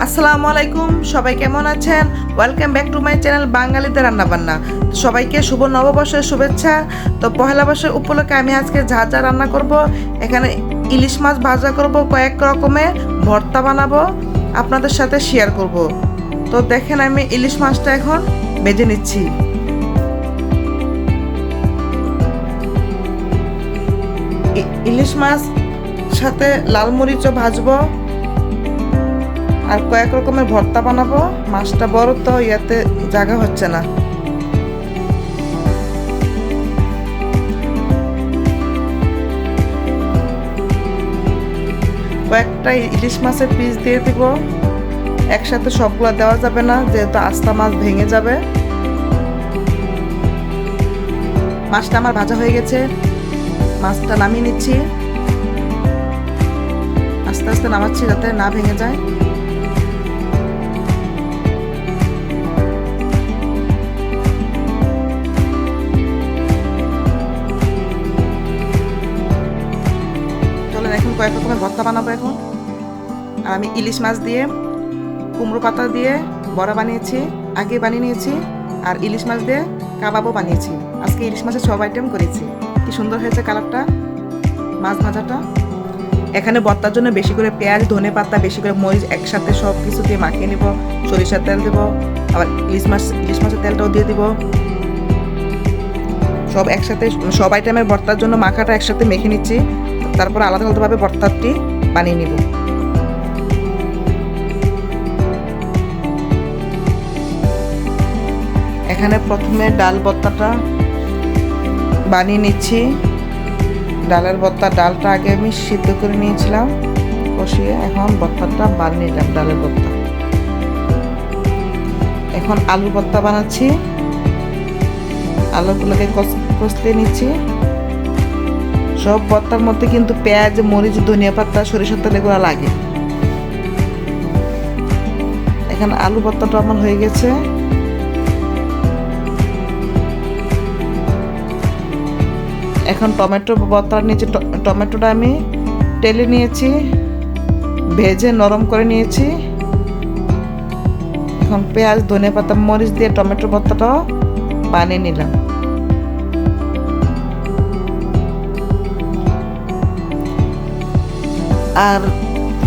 আসসালামু আলাইকুম, সবাই কেমন আছেন? Welcome back to my channel বাঙালিদের রান্নাবান্না। সবাইকে শুভ নববর্ষের শুভেচ্ছা। তো পহেলা বর্ষের উপলক্ষে আমি আজকে যা যা রান্না করব, এখানে ইলিশ মাছ ভাজা করব, কয়েক রকমের ভর্তা বানাবো, আপনাদের সাথে শেয়ার করব। তো দেখেন আমি ইলিশ মাছটা এখন ভেজে নিচ্ছি। ইলিশ মাছ সাথে লাল মরিচও ভাজবো আর কয়েক রকমের ভর্তা বানাবো। মাছটা বড় তো ইয়াতে জায়গা হচ্ছে না। কয়েকটা ইলিশ মাছের পিস দিয়ে দিব, একসাথে সবগুলো দেওয়া যাবে না, যেহেতু আস্তা মাছ ভেঙে যাবে। মাছটা আমার ভাজা হয়ে গেছে, মাছটা নামিয়ে নিচ্ছি। আস্তে আস্তে নামাচ্ছি যাতে না ভেঙে যায়। এখন কয়েক রকমের ভর্তা বানাবো এখন। আর আমি ইলিশ মাছ দিয়ে কুমড়ো পাতা দিয়ে বড়া বানিয়েছি, আগে বানিয়ে নিয়েছি। আর ইলিশ মাছ দিয়ে কাবাবও বানিয়েছি। আজকে ইলিশ মাছের সব আইটেম করেছি। কি সুন্দর হয়েছে কালারটা, মাছ ভাজাটা। এখানে ভর্তার জন্য বেশি করে পেঁয়াজ, ধনে পাতা, বেশি করে মরিচ একসাথে সব কিছু দিয়ে মাখিয়ে নিব। সরিষার তেল দেবো, আবার ইলিশ মাছের তেলটাও দিয়ে দিব। সব একসাথে সব আইটেমের ভর্তার জন্য মাখাটা একসাথে মেখে নিচ্ছি। তারপর আলাদা আলাদাভাবে ভর্তাটি বানিয়ে নিব। এখানে প্রথমে ডাল ভর্তাটা বানিয়ে নিচ্ছি। ডালের ভর্তা, ডালটা আগে আমি সিদ্ধ করে নিয়েছিলাম কষিয়ে, এখন ভর্তাটা বানিয়ে নিলাম ডালের ভর্তা। এখন আলু ভর্তা বানাচ্ছি। আলুগুলোকে কষতে নিচ্ছি। সব ভর্তার মধ্যে কিন্তু পেঁয়াজ, মরিচ, ধনিয়া পাতা, সরিষার তেল এগুলো লাগে। এখানে আলু ভর্তাটা আমার হয়ে গেছে। এখন টমেটো ভর্তার নিচে টমেটোটা আমি টেলে নিয়েছি, ভেজে নরম করে নিয়েছি। এখন পেঁয়াজ, ধনিয়া পাতা, মরিচ দিয়ে টমেটো ভর্তাটাও বানিয়ে নিলাম। আর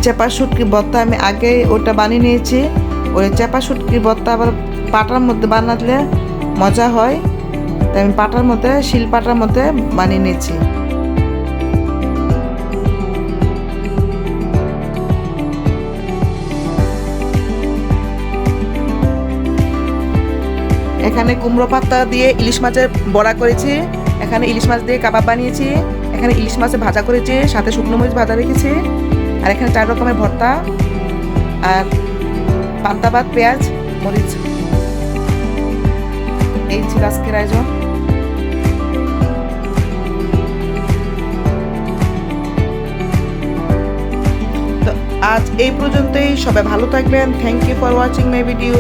চেপা শুটকি ভর্তা আমি আগে ওটা বানিয়ে নিয়েছি। ওই চেপা শুটকি ভর্তা আবার পাটার মধ্যে বানালে মজা হয়, তাই আমি পাটার মধ্যে, শিল পাটার মধ্যে বানিয়ে নিয়েছি। এখানে কুমড়ো পাতা দিয়ে ইলিশ মাছের বড়া করেছি। এখানে ইলিশ মাছ দিয়ে কাবাব বানিয়েছি। এখানে ইলিশ মাছের ভাজা করেছি, সাথে শুকনো মরিচ ভাজা রেখেছি। আর এখানে 4 রকমের ভর্তা আর পান্তা ভাত, পেঁয়াজ, মরিচ। এই ছিল আজকের আয়োজন। তো আজ এই পর্যন্তই। সবাই ভালো থাকবেন। Thank you for watching my video.